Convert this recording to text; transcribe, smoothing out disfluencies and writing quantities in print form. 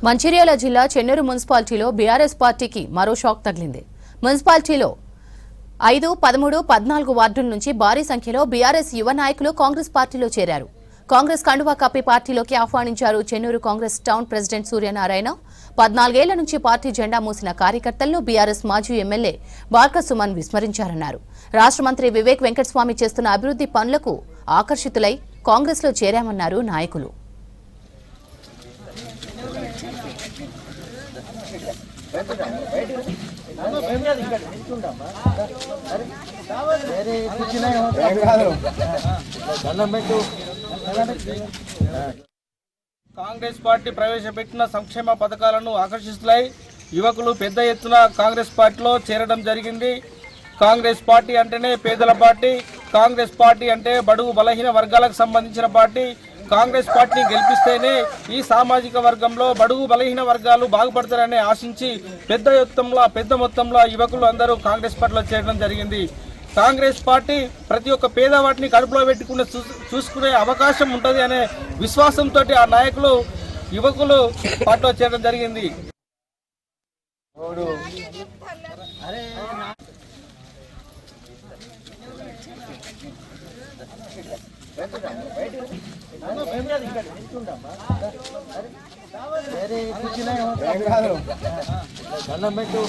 మంచిర్యాల జిల్లా చెన్నూరు మున్సిపాలిటీలో బీఆర్ఎస్ పార్టీకి మరో షాక్ తగిలింది. మున్సిపాలిటీలో 5, 13, 14 వార్డుల నుంచి భారీ సంఖ్యలో బీఆర్ఎస్ యువ నాయకులు కాంగ్రెస్ పార్టీలో చేరారు. కాంగ్రెస్ కండువా కప్పి పార్టీలోకి ఆహ్వానించారు చెన్నూరు కాంగ్రెస్ టౌన్ ప్రెసిడెంట్ సూర్యనారాయణ. 14 ఏళ్ల నుంచి పార్టీ జెండా మూసిన కార్యకర్తలను బీఆర్ఎస్ మాజీ ఎమ్మెల్యే బాల్క సుమన్ విస్మరించారన్నారు. రాష్ట్ర మంత్రి వివేక్ వెంకటస్వామి చేస్తున్న అభివృద్ధి పనులకు ఆకర్షితులై కాంగ్రెస్లో చేరామన్నారు నాయకులు. కాంగ్రెస్ పార్టీ ప్రవేశపెట్టిన సంక్షేమ పథకాలను ఆకర్షిస్తులై యువకులు పెద్ద ఎత్తున కాంగ్రెస్ పార్టీలో చేరడం జరిగింది. కాంగ్రెస్ పార్టీ అంటేనే పేదల పార్టీ, కాంగ్రెస్ పార్టీ అంటే బడుగు బలహీన వర్గాలకు సంబంధించిన పార్టీ. కాంగ్రెస్ పార్టీని గెలిపిస్తేనే ఈ సామాజిక వర్గంలో బడుగు బలహీన వర్గాలు బాగుపడతారని ఆశించి పెద్ద మొత్తంలో యువకులు అందరూ కాంగ్రెస్ పార్టీలో చేరడం జరిగింది. కాంగ్రెస్ పార్టీ ప్రతి ఒక్క పేదవాటిని కడుపులో పెట్టుకుని చూసుకునే అవకాశం ఉంటుంది అనే విశ్వాసంతో ఆ నాయకులు యువకులు పార్టీలో చేరడం జరిగింది. దండం పెట్టు.